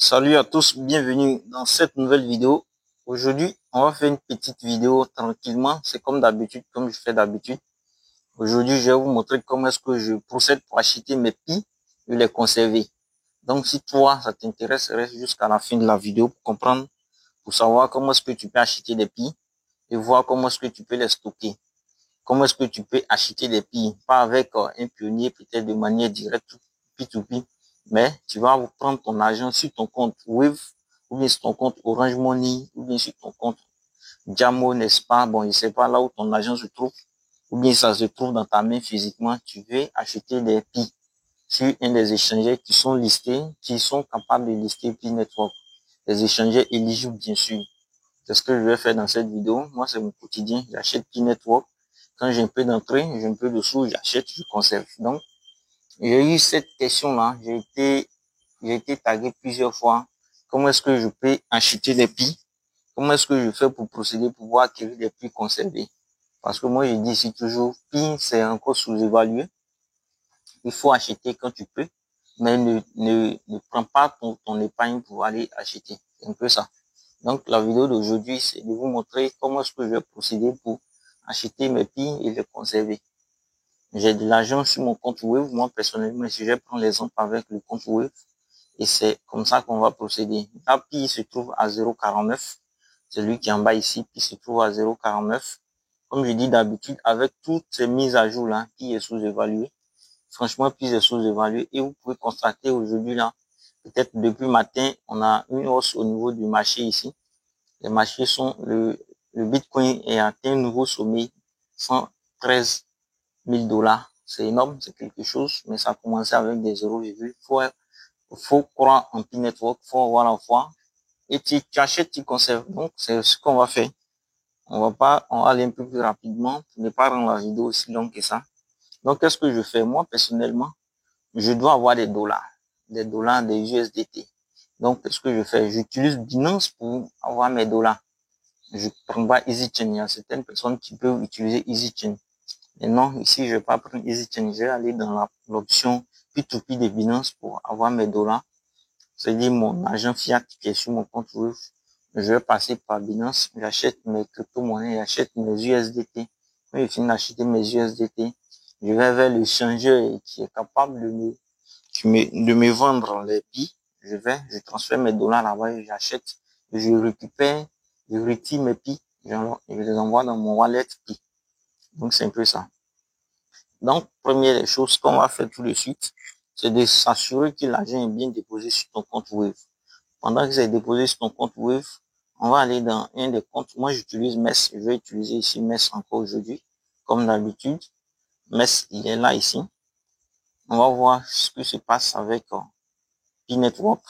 Salut à tous, bienvenue dans cette nouvelle vidéo. Aujourd'hui, on va faire une petite vidéo tranquillement. C'est comme d'habitude, comme je fais d'habitude. Aujourd'hui, je vais vous montrer comment est-ce que je procède pour acheter mes pis et les conserver. Donc, si toi, ça t'intéresse, reste jusqu'à la fin de la vidéo pour comprendre, pour savoir comment est-ce que tu peux acheter des pis et voir comment est-ce que tu peux les stocker. Comment est-ce que tu peux acheter des pis, pas avec un pionnier, peut-être de manière directe, P2P, mais tu vas prendre ton argent sur ton compte Wave, ou bien sur ton compte Orange Money, ou bien sur ton compte Jamo, n'est-ce pas? Bon, je sais pas là où ton argent se trouve, ou bien ça se trouve dans ta main physiquement, tu veux acheter des pis sur un des échangeurs qui sont listés, qui sont capables de lister Pi Network. Les échangeurs éligibles, bien sûr. C'est ce que je vais faire dans cette vidéo. Moi, c'est mon quotidien. J'achète Pi Network. Quand j'ai un peu d'entrée, j'ai un peu de sous, j'achète, je conserve. Donc, j'ai eu cette question-là. J'ai été tagué plusieurs fois. Comment est-ce que je peux acheter des pis? Comment est-ce que je fais pour procéder pour pouvoir acquérir des pis conservés? Parce que moi, je dis ici toujours, pis, c'est encore sous-évalué. Il faut acheter quand tu peux, mais ne prends pas ton épargne pour aller acheter. C'est un peu ça. Donc, la vidéo d'aujourd'hui, c'est de vous montrer comment est-ce que je vais procéder pour acheter mes pis et les conserver. J'ai de l'argent sur mon compte Wave. Moi, personnellement, si je vais prendre l'exemple avec le compte Wave, et c'est comme ça qu'on va procéder. Là, pi se trouve à 0,49. Celui qui est en bas ici, pi se trouve à 0,49. Comme je dis d'habitude, avec toutes ces mises à jour là, pi est sous-évalué. Franchement, pi est sous-évalué. Et vous pouvez constater aujourd'hui là, peut-être depuis matin, on a une hausse au niveau du marché ici. Les marchés sont, le Bitcoin est atteint un nouveau sommet, 113 000 $. C'est énorme, c'est quelque chose, mais ça a commencé avec des 0,. Faut croire en Pi Network, faut avoir la foi. Et tu achètes, tu conserves. Donc, c'est ce qu'on va faire. On va aller un peu plus rapidement pour ne pas rendre la vidéo aussi longue que ça. Donc, qu'est-ce que je fais? Moi, personnellement, je dois avoir des dollars, des USDT. Donc, qu'est-ce que je fais? J'utilise Binance pour avoir mes dollars. Je prends pas EasyChain. Il y a certaines personnes qui peuvent utiliser EasyChain. Mais non, ici, je vais pas prendre EasyChain. Je vais aller dans l'option P2P de Binance pour avoir mes dollars. C'est-à-dire mon argent fiat qui est sur mon compte Wave. Je vais passer par Binance. J'achète mes crypto-monnaies, j'achète mes USDT. Quand je finis d'acheter mes USDT, je vais vers le changeur qui est capable de me vendre les billes. Je transfère mes dollars là-bas, j'achète, je récupère, je retire mes billes, je les envoie dans mon wallet Pi. Donc, c'est un peu ça. Donc, première des choses qu'on va faire tout de suite, c'est de s'assurer que l'argent est bien déposé sur ton compte Wave. Pendant que c'est déposé sur ton compte Wave, on va aller dans un des comptes. Moi, j'utilise MES. Je vais utiliser ici MES encore aujourd'hui, comme d'habitude. MES, il est là ici. On va voir ce qui se passe avec Pi Network.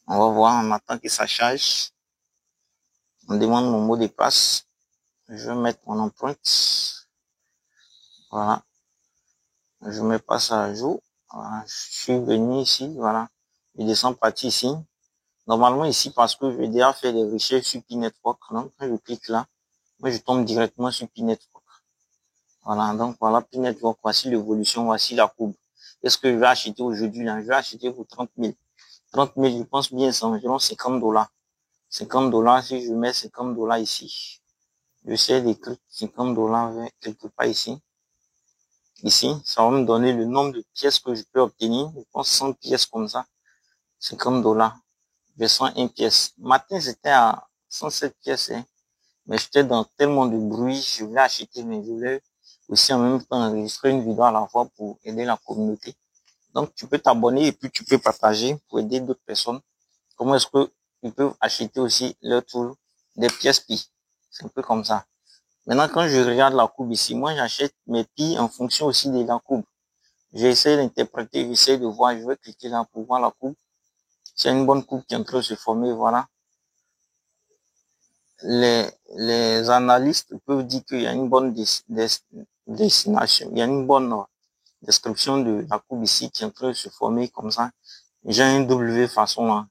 On va voir, on attend que ça charge. On demande mon mot de passe. Je vais mettre mon empreinte. Voilà. Je mets pas ça à jour. Voilà. Je suis venu ici. Voilà. Je descends partie ici. Normalement ici, parce que je vais déjà faire des recherches sur Pi Network. Donc, quand je clique là, moi, je tombe directement sur Pi Network. Voilà. Donc, voilà Pi Network. Voici l'évolution. Voici la courbe. Qu'est-ce que je vais acheter aujourd'hui là? Je vais acheter pour 30 000. 30 000, je pense bien, c'est environ 50 $. 50 $, si je mets 50 $ ici. J'essaie d'écrire 50 $ quelque part ici. Ici, ça va me donner le nombre de pièces que je peux obtenir. Je pense 100 pièces comme ça. 50 $. Je sens une pièce. Matin, c'était à 107 pièces, hein. Mais j'étais dans tellement de bruit. Je voulais acheter, mais je voulais aussi en même temps enregistrer une vidéo à la fois pour aider la communauté. Donc, tu peux t'abonner et puis tu peux partager pour aider d'autres personnes. Comment est-ce que ils peuvent acheter aussi leur tool des pièces Pi? C'est un peu comme ça. Maintenant, quand je regarde la courbe ici, moi, j'achète mes Pi en fonction aussi de la courbe. J'essaie d'interpréter, j'essaie de voir, je vais cliquer là pour voir la courbe. C'est une bonne courbe qui est en train de se former, voilà. Les analystes peuvent dire qu'il y a une bonne destination, il y a une bonne description de la courbe ici qui est en train de se former comme ça. J'ai un W façon là.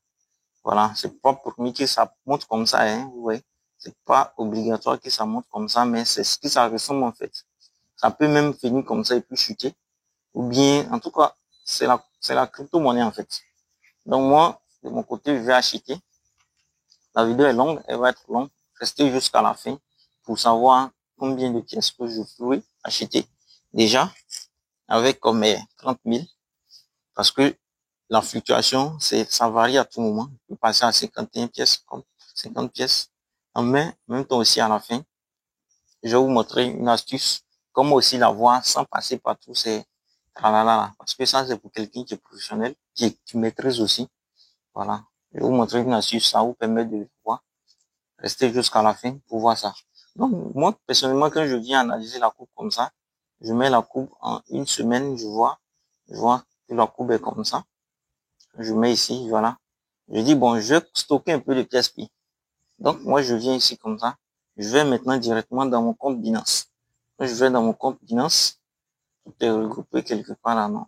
Voilà, c'est pas pour moi que ça monte comme ça, hein, vous voyez. C'est pas obligatoire que ça monte comme ça, mais c'est ce que ça ressemble en fait. Ça peut même finir comme ça et puis chuter. Ou bien, en tout cas, c'est la crypto-monnaie en fait. Donc moi, de mon côté, je vais acheter. La vidéo est longue, elle va être longue. Restez jusqu'à la fin pour savoir combien de pièces que je pourrais acheter. Déjà, avec comme 30 000, parce que la fluctuation, ça varie à tout moment. Je peux passer à 51 pièces, comme 50 pièces. En même temps aussi à la fin, je vais vous montrer une astuce, comment aussi la voir sans passer par tous ces tralala, parce que ça, c'est pour quelqu'un qui est professionnel, qui maîtrise aussi. Voilà. Je vais vous montrer une astuce, ça vous permet de voir. Restez jusqu'à la fin pour voir ça. Donc, moi, personnellement, quand je viens analyser la courbe comme ça, je mets la courbe en une semaine, je vois que la courbe est comme ça. Je mets ici, voilà. Je dis, bon, je vais stocker un peu de pièces P. Donc, moi, je viens ici comme ça. Je vais maintenant directement dans mon compte Binance. Quand je vais dans mon compte Binance, tout est regroupé quelque part là, non.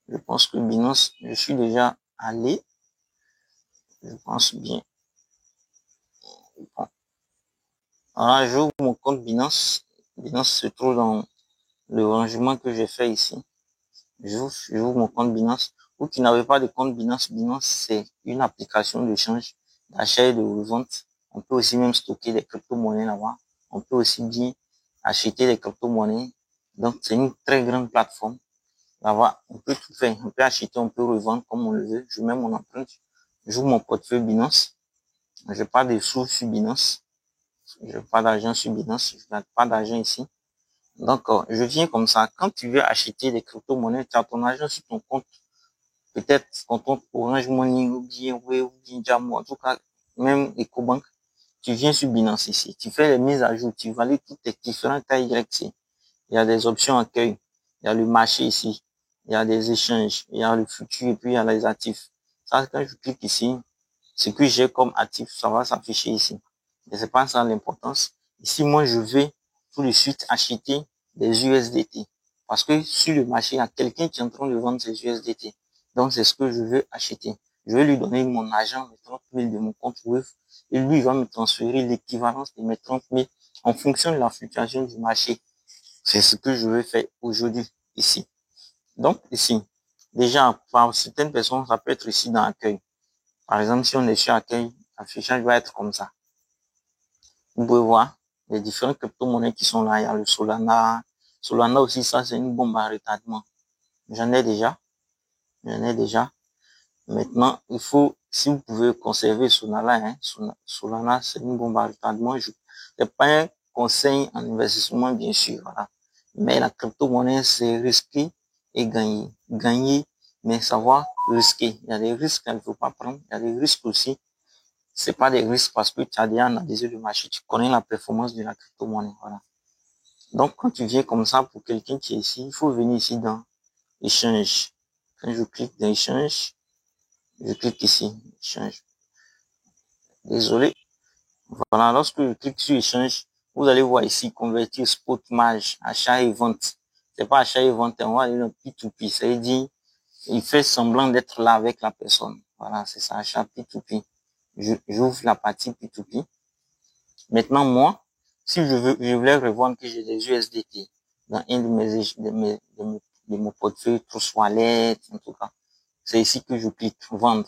Je pense que Binance, je suis déjà allé. Je pense bien. Bon. Voilà, j'ouvre mon compte Binance. Binance se trouve dans le rangement que j'ai fait ici. J'ouvre mon compte Binance. Vous qui n'avez pas de compte Binance, Binance, c'est une application d'échange, d'achat et de revente. On peut aussi même stocker des crypto-monnaies là-bas. On peut aussi bien acheter des crypto-monnaies. Donc, c'est une très grande plateforme. Là-bas, on peut tout faire. On peut acheter, on peut revendre comme on le veut. Je mets mon empreinte. J'ouvre mon portefeuille Binance. Je n'ai pas de sous sur Binance. Je n'ai pas d'argent sur Binance. Je n'ai pas d'argent ici. Donc, je viens comme ça. Quand tu veux acheter des crypto-monnaies, tu as ton argent sur ton compte. Peut-être ton compte Orange Money ou bien Wave ou bien Jamo. En tout cas, même EcoBank. Tu viens sur Binance ici. Tu fais les mises à jour. Tu valides toutes tes différents KYC. Il y a des options accueil. Il y a le marché ici. Il y a des échanges. Il y a le futur et puis il y a les actifs. Ça, quand je clique ici, ce que j'ai comme actif, ça va s'afficher ici. Mais c'est pas ça l'importance. Ici, moi, je vais tout de suite acheter des USDT. Parce que sur le marché, il y a quelqu'un qui est en train de vendre ses USDT. Donc, c'est ce que je veux acheter. Je vais lui donner mon argent, mes 30 000 de mon compte Wave. Et lui, il va me transférer l'équivalence de mes 30 000 en fonction de la fluctuation du marché. C'est ce que je vais faire aujourd'hui, ici. Donc, ici, déjà, par certaines personnes, ça peut être ici dans l'accueil. Par exemple, si on est sur accueil, l'affichage va être comme ça. Vous pouvez voir les différentes crypto-monnaies qui sont là. Il y a le Solana. Solana aussi, ça, c'est une bombe à retardement. J'en ai déjà. Maintenant, il faut, si vous pouvez conserver Solana, hein, Solana, c'est une bombe à retardement. C'est pas un conseil en investissement, bien sûr, voilà. Mais la crypto-monnaie, c'est risquer et gagner. Gagner, mais savoir risquer. Il y a des risques qu'il ne faut pas prendre. Il y a des risques aussi. C'est pas des risques parce que tu as déjà analysé le marché, tu connais la performance de la crypto-monnaie, voilà. Donc, quand tu viens comme ça pour quelqu'un qui est ici, il faut venir ici dans échange. Quand je clique dans échange, je clique ici, échange. Désolé. Voilà, lorsque je clique sur échange, vous allez voir ici, convertir spot marge, achat et vente. C'est pas achat et vente, on va aller dans P2P. Ça veut dire, il fait semblant d'être là avec la personne. Voilà, c'est ça, achat P2P. J'ouvre la partie P2P. Maintenant, moi, si je voulais revendre que j'ai des USDT dans un de mon portefeuille, Trust Wallet, en tout cas. C'est ici que je clique vendre.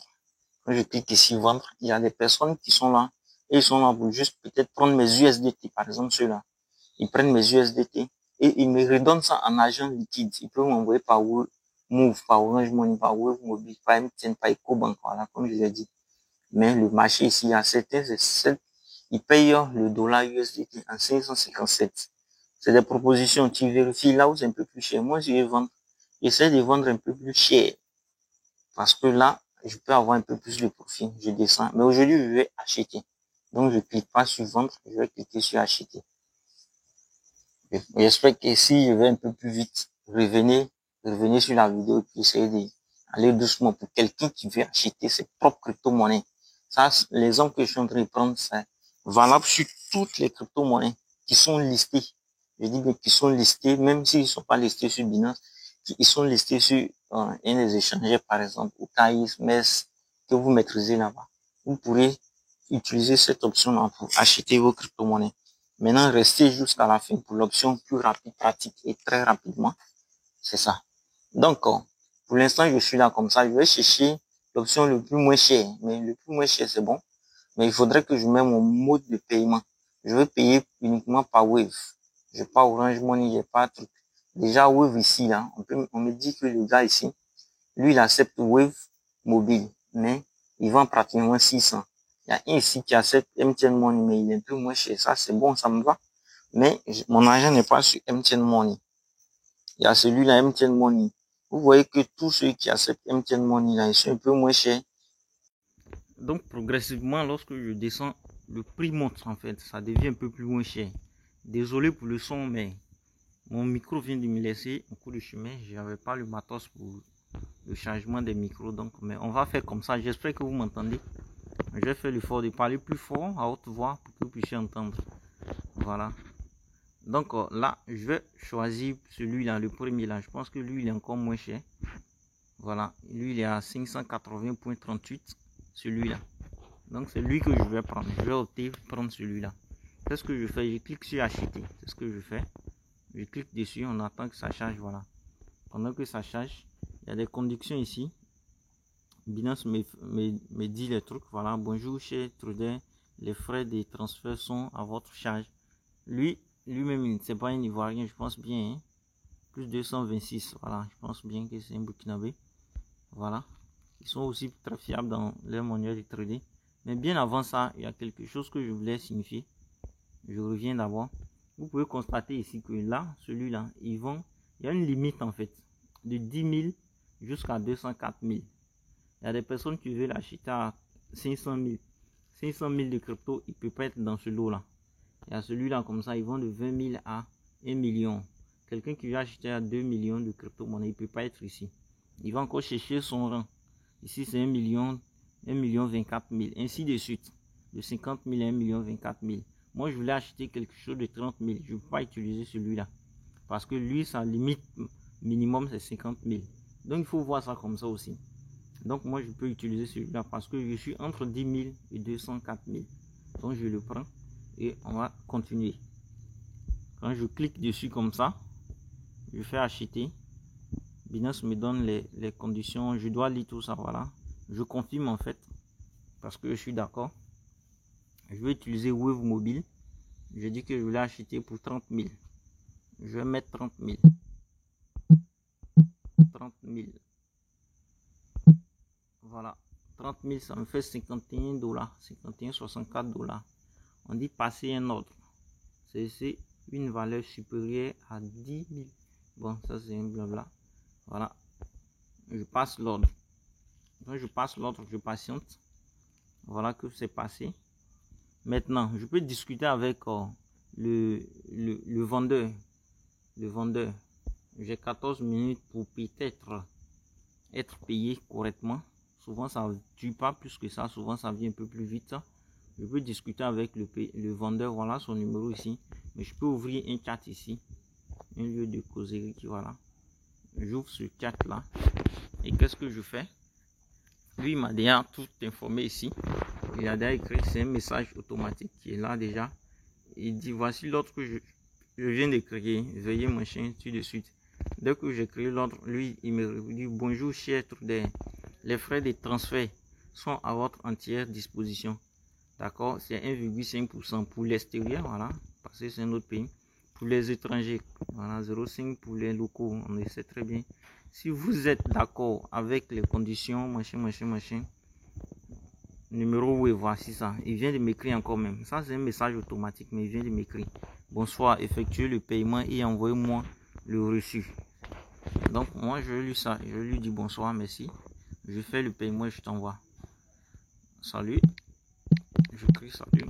Quand je clique ici vendre, il y a des personnes qui sont là et ils sont là pour juste peut-être prendre mes USDT, par exemple ceux-là. Ils prennent mes USDT et ils me redonnent ça en argent liquide. Ils peuvent m'envoyer par Move, par Orange Money, par Wave Mobile, par MTN, par EcoBank, voilà, comme je l'ai dit. Mais le marché ici, il y a certains, ils payent le dollar USDT en 557. C'est des propositions. Tu vérifies là où c'est un peu plus cher. Moi, je vais vendre. J'essaie de vendre un peu plus cher. Parce que là, je peux avoir un peu plus de profit. Je descends. Mais aujourd'hui, je vais acheter. Donc, je clique pas sur vendre. Je vais cliquer sur acheter. J'espère que si je vais un peu plus vite, revenez sur la vidéo et puis essayez d'aller doucement pour quelqu'un qui veut acheter ses propres crypto-monnaies. Ça, l'exemple que je suis en train de prendre, c'est valable sur toutes les crypto-monnaies qui sont listées. Je dis bien qui sont listées, même s'ils ne sont pas listés sur Binance, ils sont listés sur un des échangeurs, par exemple, ou Caïs, MES, que vous maîtrisez là-bas. Vous pourrez utiliser cette option-là pour acheter vos crypto-monnaies. Maintenant, restez jusqu'à la fin pour l'option plus rapide, pratique et très rapidement. C'est ça. Donc, pour l'instant, je suis là comme ça. Je vais chercher l'option le plus moins cher. Mais le plus moins cher, c'est bon. Mais il faudrait que je mette mon mode de paiement. Je vais payer uniquement par Wave. J'ai pas Orange Money, j'ai pas truc. Déjà, Wave ici, là, on me dit que le gars ici, lui, il accepte Wave mobile, mais il vend pratiquement 600. Il y a un ici qui accepte MTN Money, mais il est un peu moins cher. Ça, c'est bon, ça me va. Mais mon argent n'est pas sur MTN Money. Il y a celui-là, MTN Money. Vous voyez que tous ceux qui acceptent MTN Money, là, ils sont un peu moins chers. Donc, progressivement, lorsque je descends, le prix monte, en fait. Ça devient un peu plus moins cher. Désolé pour le son, mais mon micro vient de me laisser un coup de chemin. Je n'avais pas le matos pour le changement des micros. Donc, mais on va faire comme ça. J'espère que vous m'entendez. Je vais faire l'effort de parler plus fort, à haute voix, pour que vous puissiez entendre. Voilà. Donc là, je vais choisir celui-là, le premier là. Je pense que lui, il est encore moins cher. Voilà. Lui, il est à 580,38. Celui-là. Donc, c'est lui que je vais prendre. Je vais opter pour prendre celui-là. Qu'est-ce que je fais? Je clique sur acheter. C'est ce que je fais. Je clique dessus. On attend que ça charge. Voilà. Pendant que ça charge, il y a des conditions ici. Binance me dit les trucs. Voilà. Bonjour, cher trader. Les frais de transfert sont à votre charge. Lui-même, c'est pas un Ivoirien, je pense bien. Hein? Plus 226. Voilà. Je pense bien que c'est un Burkinabé. Voilà. Ils sont aussi très fiables dans leur manuel de trading. Mais bien avant ça, il y a quelque chose que je voulais signifier. Je reviens d'abord. Vous pouvez constater ici que là, celui-là, il y a une limite en fait, de 10 000 jusqu'à 204 000. Il y a des personnes qui veulent acheter à 500 000. 500 000 de crypto, il ne peut pas être dans ce lot-là. Il y a celui-là comme ça, ils vont de 20 000 à 1 million. Quelqu'un qui veut acheter à 2 millions de crypto-monnaie, il ne peut pas être ici. Il va encore chercher son rang. Ici, c'est 1 million 24 000, ainsi de suite. De 50 000 à 1 million 24 000. Moi, je voulais acheter quelque chose de 30 000. Je ne peux pas utiliser celui-là. Parce que lui, sa limite minimum, c'est 50 000. Donc, il faut voir ça comme ça aussi. Donc, moi, je peux utiliser celui-là parce que je suis entre 10 000 et 204 000. Donc, je le prends et on va continuer. Quand je clique dessus comme ça, je fais acheter. Binance me donne les conditions. Je dois lire tout ça, voilà. Je confirme en fait. Parce que je suis d'accord. Je vais utiliser Wave Mobile. Je dis que je vais l'acheter pour 30 000. Je vais mettre 30 000. 30 000. Voilà. 30 000, ça me fait 51 dollars. 51,64 dollars. On dit passer un ordre. C'est une valeur supérieure à 10 000. Bon, ça c'est un blabla. Voilà. Je passe l'ordre. Quand je passe l'ordre, je patiente. Voilà que c'est passé. Maintenant, je peux discuter avec le vendeur. Le vendeur. J'ai 14 minutes pour peut-être être payé correctement. Souvent, ça ne dure pas plus que ça. Souvent, ça vient un peu plus vite. Je peux discuter avec le vendeur. Voilà son numéro ici. Mais je peux ouvrir un chat ici. Un lieu de causerie. Voilà. J'ouvre ce chat là. Et qu'est-ce que je fais? Lui, il m'a déjà tout informé ici. Il a déjà écrit, c'est un message automatique qui est là déjà. Il dit, voici l'ordre que je viens de créer. Veuillez machin, tout de suite. Dès que j'ai créé l'ordre, lui, il me dit, bonjour, cher trader. Les frais de transfert sont à votre entière disposition. D'accord? C'est 1,5% pour l'extérieur, voilà. Parce que c'est un autre pays. Pour les étrangers, voilà, 0,5 pour les locaux. On le sait très bien. Si vous êtes d'accord avec les conditions, machin. Numéro, oui, voici ça. Il vient de m'écrire encore même. Ça, c'est un message automatique, mais il vient de m'écrire. Bonsoir, effectuez le paiement et envoyez-moi le reçu. Donc, moi, je lui ça. Je lui dis bonsoir, merci. Je fais le paiement et je t'envoie. Salut. Je crie salut.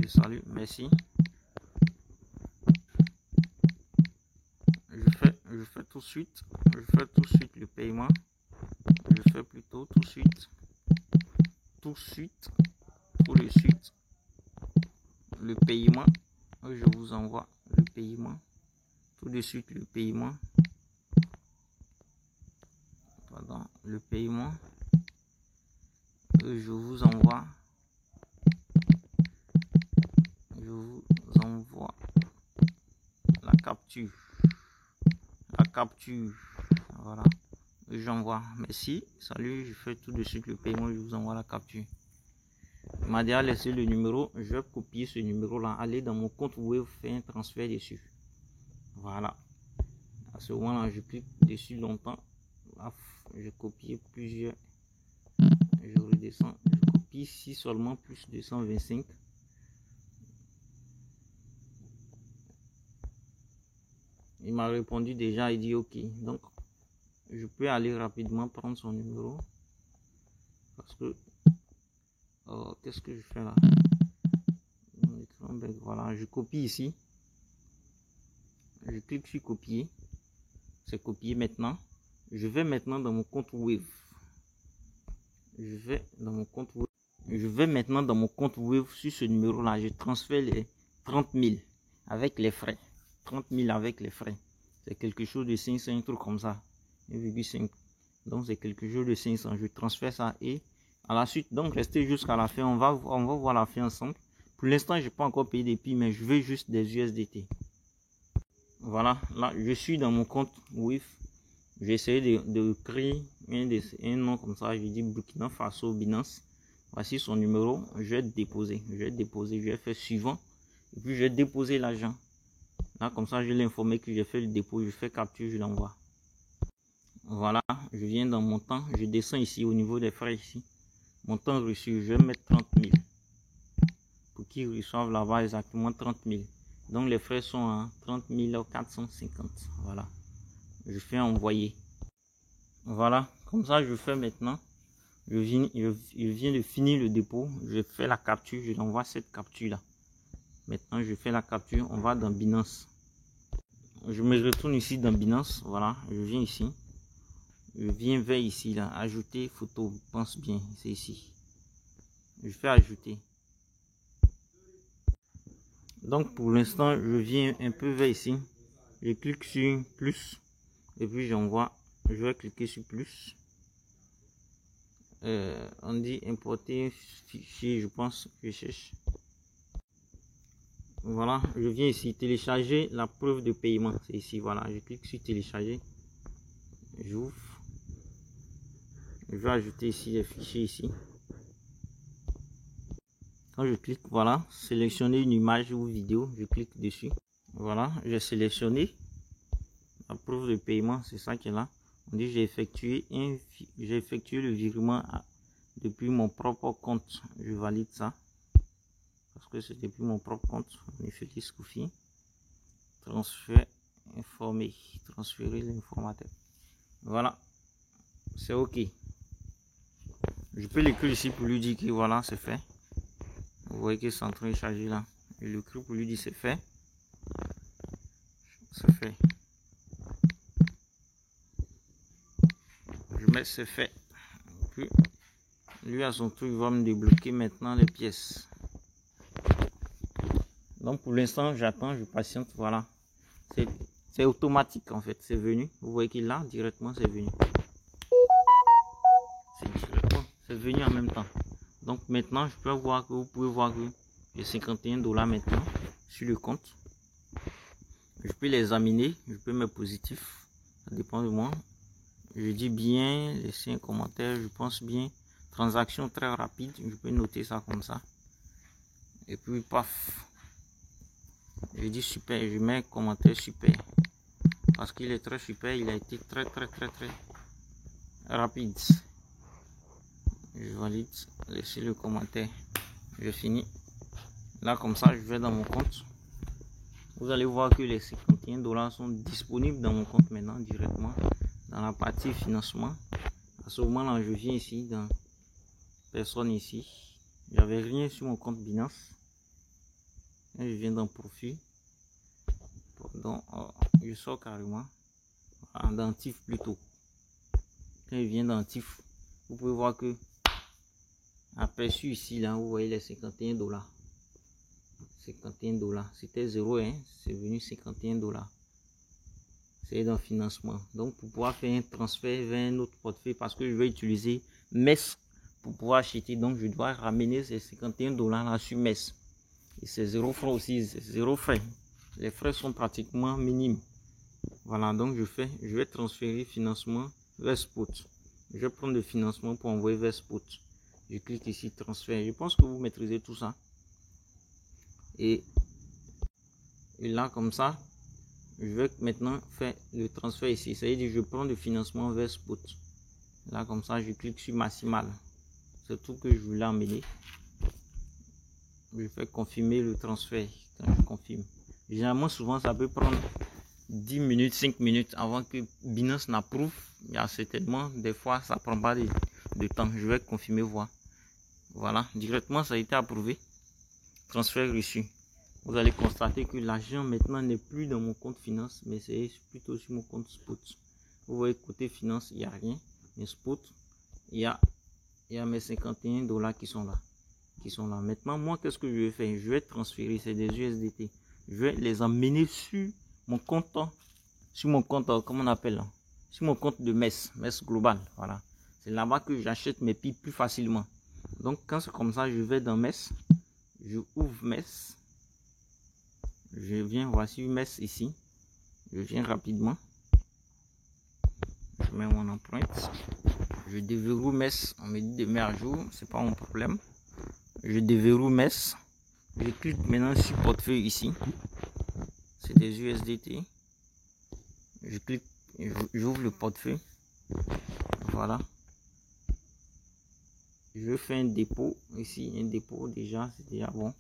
Salut, merci. Je fais tout de suite. Je fais tout de suite le paiement. Je fais plutôt tout de suite. Tout de suite. Tout de suite. Le paiement. Je vous envoie le paiement. Tout de suite le paiement. Pardon, le paiement. Je vous envoie. Je vous envoie la capture. La capture. Voilà. J'envoie. Merci. Salut, je fais tout de suite le paiement, je vous envoie la capture. Il m'a déjà laissé le numéro. Je vais copier ce numéro-là, aller dans mon compte Wave, faire un transfert dessus. Voilà. À ce moment-là, je clique dessus longtemps. Je copie plusieurs. Je redescends. Je copie ici seulement plus 225. Il m'a répondu déjà, il dit OK. Donc, je peux aller rapidement prendre son numéro. Parce que, qu'est-ce que je fais là? Voilà, je copie ici. Je clique sur copier. C'est copié maintenant. Je vais maintenant dans mon compte Wave. Je vais maintenant dans mon compte Wave sur ce numéro là. Je transfère les 30 000 avec les frais. 30 000 avec les frais. C'est quelque chose de 500, un truc comme ça. 1,5. Donc c'est quelque chose de 500. Je transfère ça et à la suite, donc restez jusqu'à la fin. On va voir la fin ensemble. Pour l'instant, je n'ai pas encore payé des prix, mais je veux juste des USDT. Voilà, là je suis dans mon compte Wave. J'ai essayé de créer un nom comme ça. Je dis Burkina Faso Binance. Voici son numéro. Je vais déposer. Je vais faire suivant. Et puis je vais déposer l'argent. Là, comme ça, je l'ai informé que j'ai fait le dépôt. Je fais capture, je l'envoie. Voilà, je viens dans mon temps. Je descends ici au niveau des frais ici. Montant reçu, je vais mettre 30 000. Pour qu'ils reçoivent là-bas exactement 30 000. Donc les frais sont à 30 450. Voilà. Je fais envoyer. Voilà, comme ça je fais maintenant. Je viens de finir le dépôt. Je fais la capture. Je l'envoie cette capture là. Maintenant je fais la capture. On va dans Binance. Je me retourne ici dans Binance. Voilà, je viens ici. Je viens vers ici là. Ajouter photo. Pense bien, c'est ici. Je fais ajouter. Donc pour l'instant, je viens un peu vers ici. Je clique sur plus. Et puis j'envoie. Je vais cliquer sur plus. On dit importer fichier, je pense que je cherche. Voilà, je viens ici télécharger la preuve de paiement. C'est ici, voilà. Je clique sur télécharger. J'ouvre. Je vais ajouter ici les fichiers ici. Quand je clique, voilà, sélectionner une image ou vidéo, je clique dessus. Voilà, j'ai sélectionné la preuve de paiement, c'est ça qui est là. On dit j'ai effectué le virement depuis mon propre compte. Je valide ça parce que c'est depuis mon propre compte. On utilise Kofi. Transfert informé, transférer l'informateur. Voilà, c'est OK. Je peux l'écrire ici pour lui dire que voilà, c'est fait. Vous voyez que c'est en train de charger là. Je l'écris pour lui dire c'est fait. C'est fait. Je mets c'est fait. Puis lui à son tour il va me débloquer maintenant les pièces. Donc pour l'instant j'attends, je patiente. Voilà. C'est automatique en fait. C'est venu. Vous voyez qu'il là directement c'est venu. C'est venu en même temps. Donc maintenant je peux voir que vous pouvez voir que j'ai 51 $ maintenant sur le compte. Je peux les examiner. Je peux mettre positif. Ça dépend de moi. Je dis bien, laissez un commentaire, je pense bien. Transaction très rapide, je peux noter ça comme ça. Et puis paf. Je dis super, je mets un commentaire super. Parce qu'il est très super, il a été très rapide. Je valide, laissez le commentaire. Je finis. Là comme ça, je vais dans mon compte. Vous allez voir que les 51 $ sont disponibles dans mon compte maintenant directement. Dans la partie financement. À ce moment là je viens ici dans personne ici. J'avais rien sur mon compte Binance. Et je viens dans profil. Pardon, je sors carrément dans TIF plutôt. Quand je viens dans TIF, vous pouvez voir que aperçu ici là, vous voyez les 51 $. 51 $. C'était 0, hein, c'est venu 51 $. C'est dans financement. Donc pour pouvoir faire un transfert vers un autre portefeuille, parce que je vais utiliser MES pour pouvoir acheter, donc je dois ramener ces 51 $ là sur MES. Et c'est 0 francs aussi, 0 frais. Les frais sont pratiquement minimes. Voilà, donc je vais transférer financement vers Spot. Je vais prendre le financement pour envoyer vers Spot. Je clique ici, transfert. Je pense que vous maîtrisez tout ça. Et là, comme ça, je vais maintenant faire le transfert ici. Ça veut dire que je prends le financement vers Spot. Là, comme ça, je clique sur Maximal. C'est tout que je voulais emmener. Je fais confirmer le transfert quand je confirme. Généralement, souvent, ça peut prendre 10 minutes, 5 minutes avant que Binance n'approuve. Il y a certainement des fois, ça prend pas de temps. Je vais confirmer, voir. Voilà, directement, ça a été approuvé. Transfert reçu. Vous allez constater que l'argent maintenant n'est plus dans mon compte finance, mais c'est plutôt sur mon compte Spot. Vous voyez, côté finance, il n'y a rien. Mais Spot, il y a mes 51 $, qui sont là. Maintenant, moi, qu'est-ce que je vais faire? Je vais transférer, c'est des USDT. Je vais les emmener sur mon compte, comment on appelle, sur mon compte de MES global. Voilà. C'est là-bas que j'achète mes pips plus facilement. Donc, quand c'est comme ça, je vais dans MES. Je ouvre MES. Je viens, voici MES ici. Je viens rapidement. Je mets mon empreinte. Je déverrouille MES. On me dit de mettre à jour. C'est pas mon problème. Je déverrouille MES. Je clique maintenant sur portefeuille ici. C'est des USDT. Je clique, j'ouvre le portefeuille. Voilà. Je fais un dépôt ici. Un dépôt déjà, c'est déjà bon.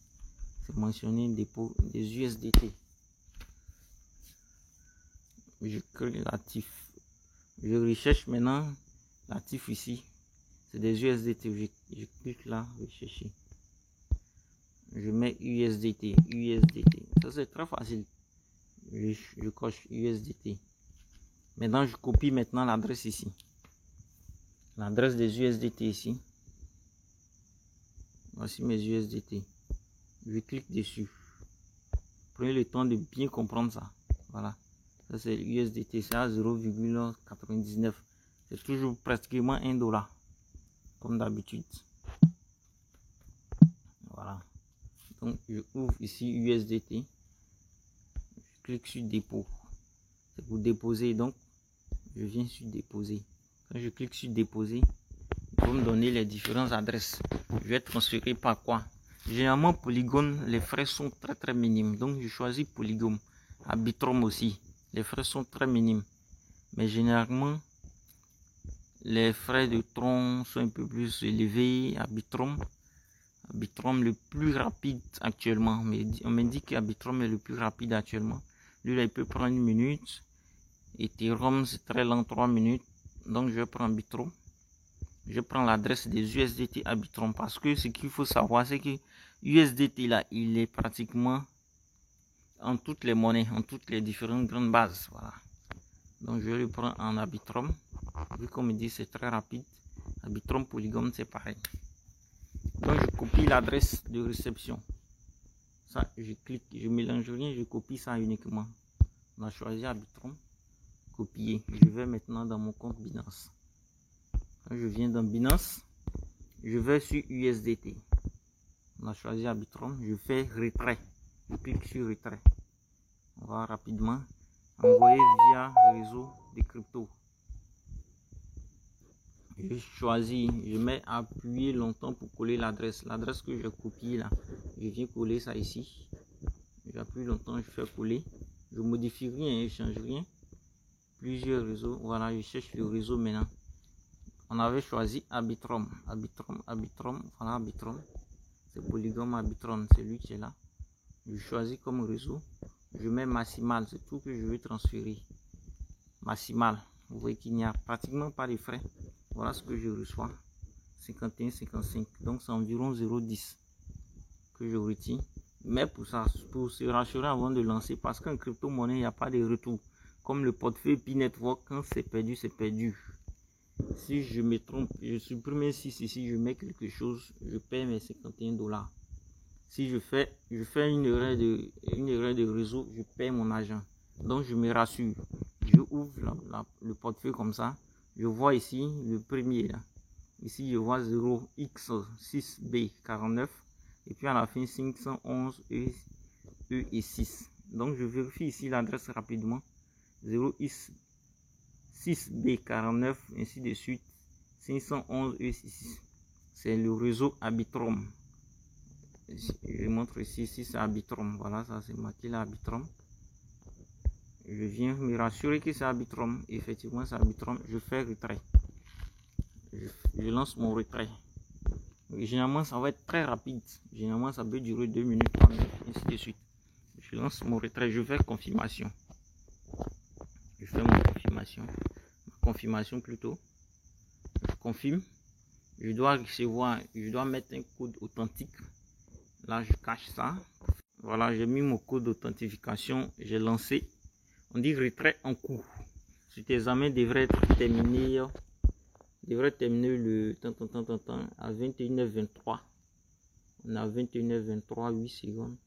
C'est mentionné un dépôt des USDT. Je crée l'actif. Je recherche maintenant l'actif ici. C'est des USDT. Je clique là, rechercher. Je mets USDT. Ça c'est très facile. Je coche USDT. Maintenant je copie maintenant l'adresse ici. L'adresse des USDT ici. Voici mes USDT. Je clique dessus. Prenez le temps de bien comprendre ça. Voilà. Ça c'est USDT. C'est à 0,99. C'est toujours pratiquement $1. Comme d'habitude. Voilà. Donc je ouvre ici USDT. Je clique sur dépôt. C'est pour déposer. Donc je viens sur déposer. Quand je clique sur déposer, il va me donner les différentes adresses. Je vais transférer par quoi? Généralement Polygon, les frais sont très minimes. Donc je choisis Polygon. Arbitrum aussi. Les frais sont très minimes. Mais généralement, les frais de Tron sont un peu plus élevés. Arbitrum le plus rapide actuellement. Mais on m'indique qu'Arbitrum est le plus rapide actuellement. Lui là, il peut prendre 1 minute. Ethereum, c'est très lent, 3 minutes. Donc je vais prendre Arbitrum. Je prends l'adresse des USDT Arbitrum parce que ce qu'il faut savoir, c'est que USDT là, il est pratiquement en toutes les monnaies, en toutes les différentes grandes bases. Voilà. Donc je vais le prendre en Arbitrum. Vu qu'on me dit c'est très rapide. Arbitrum Polygon, c'est pareil. Donc je copie l'adresse de réception. Ça, je clique, je mélange rien, je copie ça uniquement. On a choisi Arbitrum. Copier. Je vais maintenant dans mon compte Binance. Quand je viens dans Binance, je vais sur USDT. On a choisi Arbitrum. Je fais retrait. Je clique sur retrait. On va rapidement envoyer via réseau des cryptos. Je choisis, je mets appuyer longtemps pour coller l'adresse. L'adresse que j'ai copiée là, je viens coller ça ici. J'appuie longtemps, je fais coller. Je modifie rien, je change rien. Plusieurs réseaux. Voilà, je cherche le réseau maintenant. On avait choisi Arbitrum. Voilà Arbitrum. C'est Polygon Arbitrum, c'est lui qui est là. Je choisis comme réseau. Je mets Maximal, c'est tout que je vais transférer. Maximal. Vous voyez qu'il n'y a pratiquement pas de frais. Voilà ce que je reçois. 51,55. Donc c'est environ 0,10 que je retire. Mais pour ça, pour se rassurer avant de lancer, parce qu'en crypto-monnaie, il n'y a pas de retour. Comme le portefeuille P-Network, quand c'est perdu, c'est perdu. Si je me trompe, je supprime un 6 ici, je mets quelque chose, je paie mes 51 $. Si je fais une erreur de réseau, je paie mon argent. Donc je me rassure. Je ouvre le portefeuille comme ça. Je vois ici le premier là. Ici je vois 0x6b49 et puis à la fin 511 E et 6. Donc je vérifie ici l'adresse rapidement. 0x 6B49, ainsi de suite, 511E6. C'est le réseau Arbitrum. Je montre ici, c'est Arbitrum. Voilà, ça c'est marqué là, Arbitrum. Je viens me rassurer que c'est Arbitrum. Effectivement, c'est Arbitrum. Je fais retrait. Je lance mon retrait. Généralement, ça va être très rapide. Généralement, ça peut durer 2 minutes, 3 minutes, ainsi de suite. Je lance mon retrait. Je fais confirmation. Je fais ma confirmation plutôt. Je confirme. Je dois recevoir, je dois mettre un code authentique. Là, je cache ça. Voilà, j'ai mis mon code d'authentification. J'ai lancé. On dit retrait en cours. Cet examen devrait être terminé. Le à 21h23. On a 21h23, 8 secondes.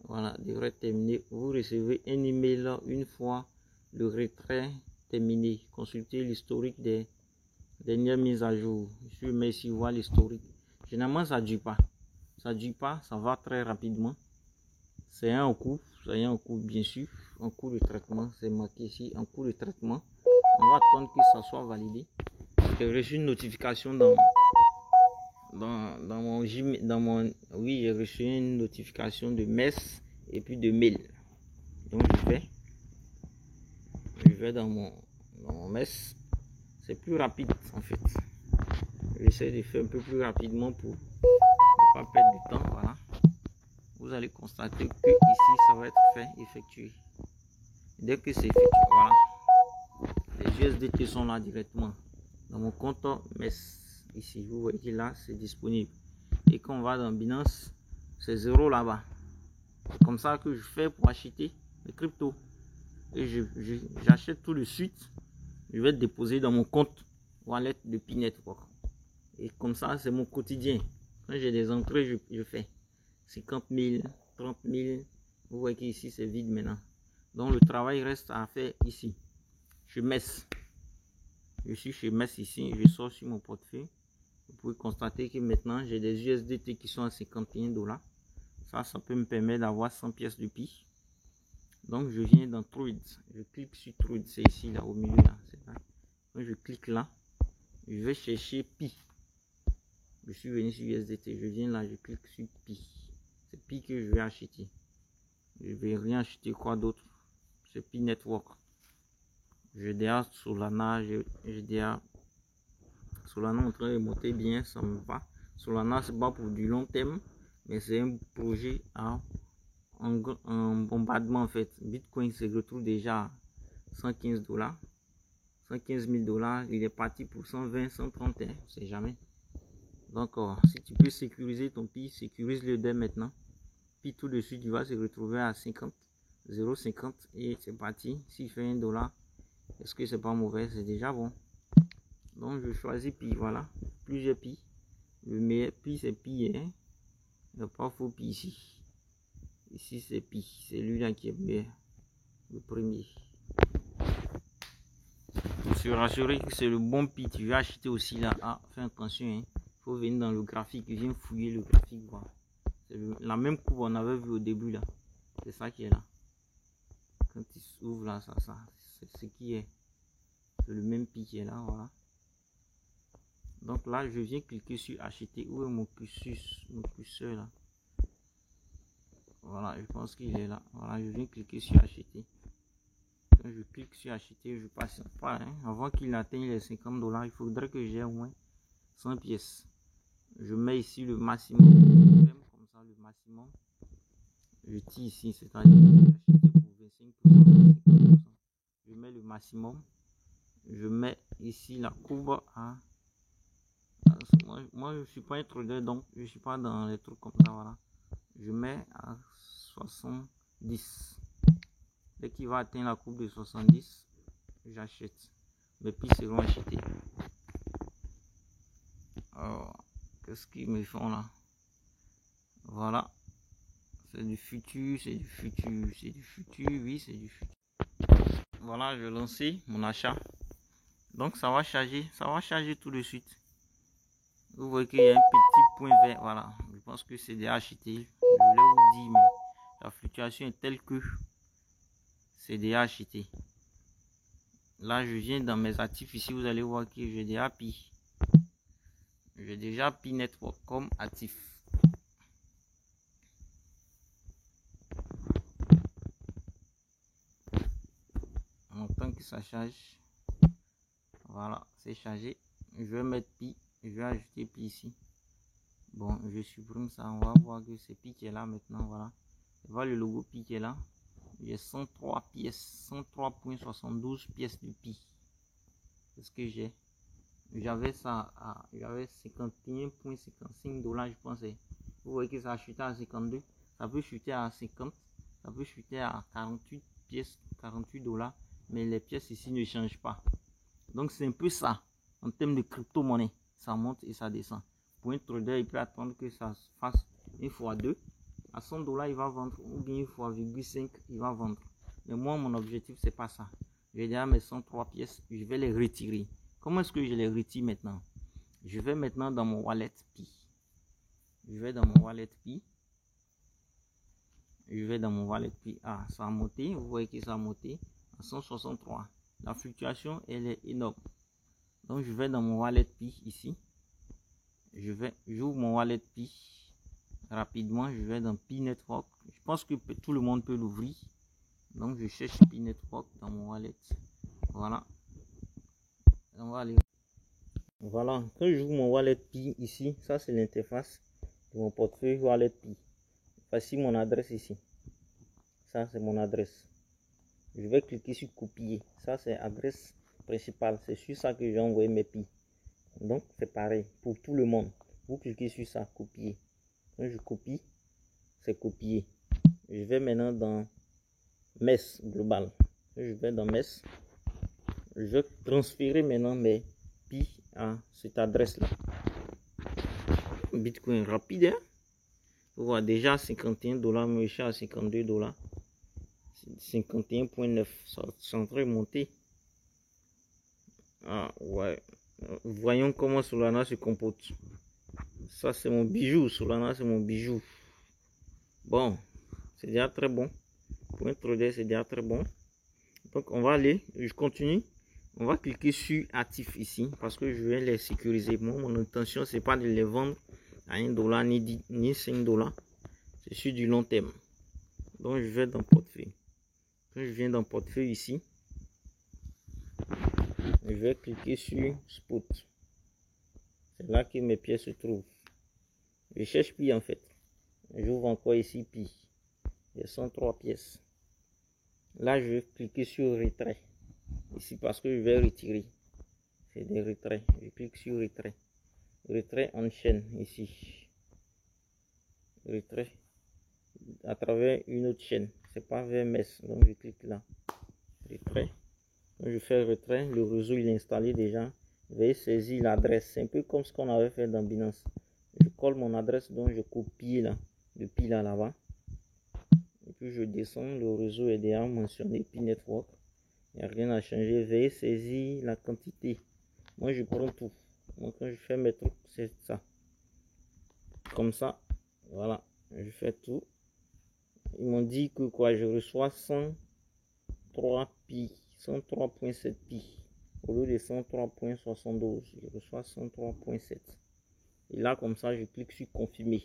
Voilà, devrait terminer. Vous recevez un email une fois le retrait terminé. Consultez l'historique des dernières mises à jour. Je mets ici voir l'historique. Généralement, ça ne dure pas. Ça ne dure pas, ça va très rapidement. C'est un cours, bien sûr. En cours de traitement, c'est marqué ici, en cours de traitement. On va attendre que ça soit validé. J'ai reçu une notification dans mon Gmail, oui, j'ai reçu une notification de mess et puis de mail. Donc je vais dans mon mess. C'est plus rapide en fait. J'essaie de faire un peu plus rapidement pour ne pas perdre du temps. Voilà. Vous allez constater que ici ça va être fait, effectué. Dès que c'est effectué, voilà. Les USDT sont là directement dans mon compte MES. Ici, vous voyez que là c'est disponible. Et quand on va dans Binance, c'est 0 là-bas. C'est comme ça que je fais pour acheter les cryptos. Et j'achète tout de suite. Je vais déposer dans mon compte wallet de Pi Network. Et comme ça, c'est mon quotidien. Quand j'ai des entrées, je fais 50 000, 30 000. Vous voyez qu'ici, c'est vide maintenant. Donc, le travail reste à faire ici. Je suis chez MES ici. Je sors sur mon portefeuille. Vous pouvez constater que maintenant, j'ai des USDT qui sont à 51 $. Ça peut me permettre d'avoir 100 pièces de Pi. Donc, je viens dans Trade. Je clique sur Trade. C'est ici, là, au milieu. Là. Quand je clique là, je vais chercher Pi. Je suis venu sur USDT. Je viens là, je clique sur Pi. C'est Pi que je vais acheter. Je ne vais rien acheter quoi d'autre. C'est Pi Network. Je déjà Solana. Solana est en train de monter bien. Ça me va. Solana, c'est pas pour du long terme. Mais c'est un projet en bombardement en fait. Bitcoin se retrouve déjà à 115 $. 115 000 $. Il est parti pour 120, 130. On ne sait jamais. Donc, si tu peux sécuriser ton Pi, sécurise-le dès maintenant. Puis tout de suite, tu vas se retrouver à 50, 0,50 et c'est parti. S'il fait 1 $, est-ce que c'est pas mauvais? C'est déjà bon. Donc, je choisis Pi. Voilà, plusieurs Pi. Le meilleur Pi, c'est Pi. Hein? Il n'y a pas faux Pi ici. Ici, c'est Pi. C'est lui-là qui est meilleur. Le premier. Pour se rassurer que c'est le bon Pi, tu vas acheter aussi là. Ah, fais attention. Hein? Faut venir dans le graphique, viens fouiller le graphique, voilà. C'est la même courbe on avait vu au début là. C'est ça qui est là. Quand il s'ouvre là, ça, c'est ce qui est. C'est le même Pi qui est là, voilà. Donc là, je viens cliquer sur acheter. Où est mon curseur là? Voilà, je pense qu'il est là. Voilà, je viens cliquer sur acheter. Quand je clique sur acheter, je passe pas. Hein. Avant qu'il atteigne les 50 $, il faudrait que j'ai au moins 100 pièces. Je mets ici le maximum. Comme ça, le maximum. Je tire ici, c'est-à-dire que j'ai acheté pour 25%, 50%. Je mets le maximum. Je mets ici la courbe à. Moi je ne suis pas un trader, donc je ne suis pas dans les trucs comme ça. Voilà. Je mets à 70. Dès qu'il va atteindre la courbe de 70, j'achète. Mes Pi seront achetés. Alors, qu'est-ce qu'ils me font là? Voilà. C'est du futur, c'est du futur, c'est du futur, oui, c'est du futur. Voilà, je lance mon achat. Donc ça va charger tout de suite. Vous voyez qu'il y a un petit point vert, voilà. Je pense que c'est déjà acheté. Je voulais vous dire, mais la fluctuation est telle que c'est déjà acheté. Là, je viens dans mes actifs ici. Vous allez voir que j'ai déjà Pi. J'ai déjà Pi Network comme actif. En tant que ça charge. Voilà, c'est chargé. Je vais mettre Pi. Je vais ajouter Pi ici. Bon, je supprime ça. On va voir que c'est Pi qui est là maintenant. Voilà. Je vois le logo Pi qui est là. J'ai 103 pièces. 103.72 pièces de Pi. C'est ce que j'ai. J'avais ça à 51,55 $, je pensais. Vous voyez que ça a chuté à 52. Ça peut chuter à 50. Ça peut chuter à 48 pièces, 48 $. Mais les pièces ici ne changent pas. Donc c'est un peu ça. En termes de crypto-monnaie, ça monte et ça descend. Pour un trader, il peut attendre que ça fasse 1 fois 2. À 100 $, il va vendre. Ou bien 1 fois 5, il va vendre. Mais moi, mon objectif, c'est pas ça. J'ai déjà mes 103 pièces. Je vais les retirer. Comment est-ce que je les retire maintenant? Je vais maintenant dans mon wallet Pi. Je vais dans mon wallet Pi. Je vais dans mon wallet Pi. Ah, ça a monté. Vous voyez que ça a monté à 163. La fluctuation, elle est énorme. Donc, je vais dans mon wallet Pi ici. J'ouvre mon wallet Pi rapidement. Je vais dans Pi Network. Je pense que tout le monde peut l'ouvrir. Donc, je cherche Pi Network dans mon wallet. Voilà. On va aller. Voilà, quand j'ouvre mon wallet Pi ici, ça c'est l'interface de mon portefeuille wallet Pi. Voici mon adresse ici. Ça c'est mon adresse. Je vais cliquer sur copier. Ça c'est l'adresse principale. C'est sur ça que j'ai envoyé mes Pi. Donc c'est pareil pour tout le monde. Vous cliquez sur ça, copier. Quand je copie, c'est copier. Je vais maintenant dans MES global. Je vais dans MES. Je vais transférer maintenant mes Pi à cette adresse là. Bitcoin rapide, hein? Vous voyez déjà 51 $, mais je suis à 52 $. 51,9. Ça c'est en train de monter. Ah ouais. Voyons comment Solana se comporte. Ça c'est mon bijou. Solana c'est mon bijou. Bon, c'est déjà très bon. Pour un trader, c'est déjà très bon. Donc on va aller, je continue. On va cliquer sur actif ici parce que je vais les sécuriser. Moi, mon intention, c'est pas de les vendre à 1 $ ni 5 $. C'est sur du long terme. Donc, je vais dans portefeuille. Quand je viens dans portefeuille ici, je vais cliquer sur spot. C'est là que mes pièces se trouvent. Je cherche Pi en fait. J'ouvre encore ici Pi. Il y a 103 pièces. Là, je vais cliquer sur retrait. Ici parce que je vais retirer. C'est des retraits. Je clique sur retrait. Retrait en chaîne ici. Retrait à travers une autre chaîne. C'est pas vers MES. Donc je clique là. Retrait. Quand je fais retrait, le réseau il est installé déjà. Veuillez saisir l'adresse. C'est un peu comme ce qu'on avait fait dans Binance. Je colle mon adresse donc je copie là. Depuis là-bas. Et puis je descends. Le réseau est déjà mentionné Pi Network. Il n'y a rien à changer. Veuillez saisir la quantité. Moi, je prends tout. Moi, quand je fais mes trucs, c'est ça. Comme ça. Voilà. Je fais tout. Ils m'ont dit que quoi, je reçois 103 Pi. 103.7 Pi. Au lieu de 103.72. Je reçois 103.7. Et là, comme ça, je clique sur confirmer.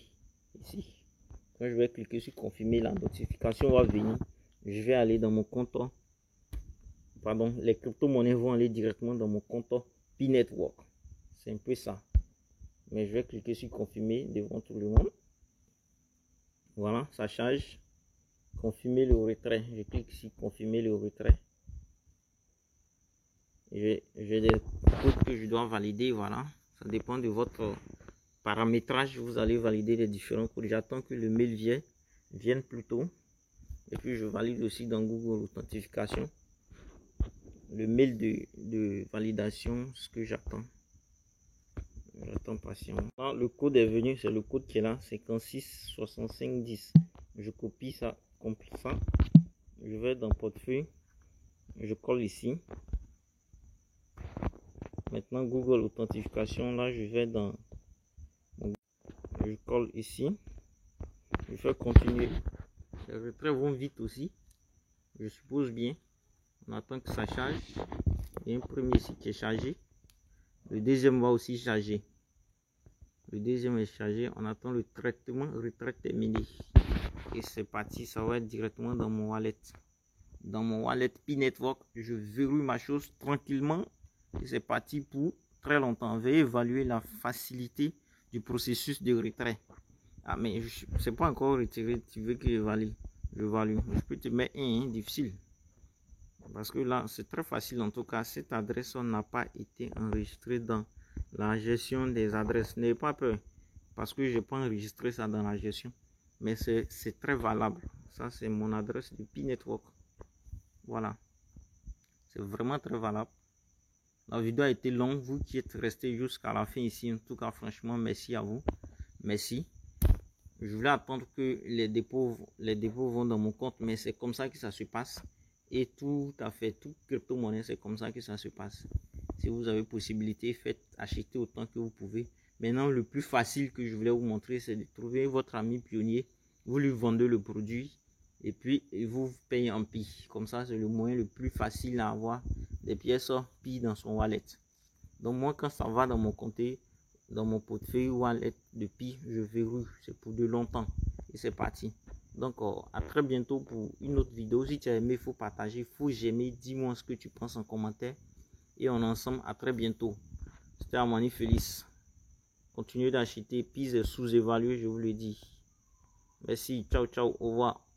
Ici. Quand je vais cliquer sur confirmer, la notification va venir. Je vais aller dans mon compte. Pardon, les crypto-monnaies vont aller directement dans mon compte Pi Network. C'est un peu ça. Mais je vais cliquer sur confirmer devant tout le monde. Voilà, ça charge. Confirmer le retrait. Je clique sur confirmer le retrait. J'ai des codes que je dois valider. Voilà, ça dépend de votre paramétrage. Vous allez valider les différents codes. J'attends que le mail vienne plus tôt. Et puis je valide aussi dans Google Authentification. Le mail de validation, ce que j'attends. J'attends patiemment. Là, le code est venu, c'est le code qui est là, 56 65 10. Je copie ça comme ça. Je vais dans portefeuille. Je colle ici. Maintenant, Google Authentification, là, je vais dans... Je colle ici. Je fais continuer. Les retraits vont vite aussi. Je suppose bien. On attend que ça charge. Il y a un premier ici qui est chargé. Le deuxième va aussi charger. Le deuxième est chargé. On attend le traitement. Retrait terminé. Et c'est parti. Ça va être directement dans mon wallet. Dans mon wallet P-Network, je verrouille ma chose tranquillement. Et c'est parti pour très longtemps. Veuillez évaluer la facilité du processus de retrait. Ah, mais c'est pas encore retiré. Tu veux que j'évalue? Je peux te mettre un difficile. Parce que là, c'est très facile. En tout cas, cette adresse n'a pas été enregistrée dans la gestion des adresses. N'ayez pas peur. Parce que je n'ai pas enregistré ça dans la gestion. Mais c'est très valable. Ça, c'est mon adresse de P-Network. Voilà. C'est vraiment très valable. La vidéo a été longue. Vous qui êtes resté jusqu'à la fin ici. En tout cas, franchement, merci à vous. Merci. Je voulais attendre que les dépôts vont dans mon compte. Mais c'est comme ça que ça se passe. Et tout à fait, toute crypto-monnaie, c'est comme ça que ça se passe. Si vous avez possibilité, faites acheter autant que vous pouvez. Maintenant, le plus facile que je voulais vous montrer, c'est de trouver votre ami pionnier. Vous lui vendez le produit et puis vous payez en Pi. Comme ça, c'est le moyen le plus facile à avoir des pièces Pi dans son wallet. Donc moi, quand ça va dans mon compte, dans mon portefeuille wallet de Pi, je verrouille. C'est pour de longtemps. Et c'est parti. Donc, à très bientôt pour une autre vidéo. Si tu as aimé, il faut partager, il faut j'aimer. Dis-moi ce que tu penses en commentaire. Et on est ensemble. À très bientôt. C'était Amani Félix. Continuez d'acheter. Pi est sous-évalué, je vous le dis. Merci. Ciao, ciao. Au revoir.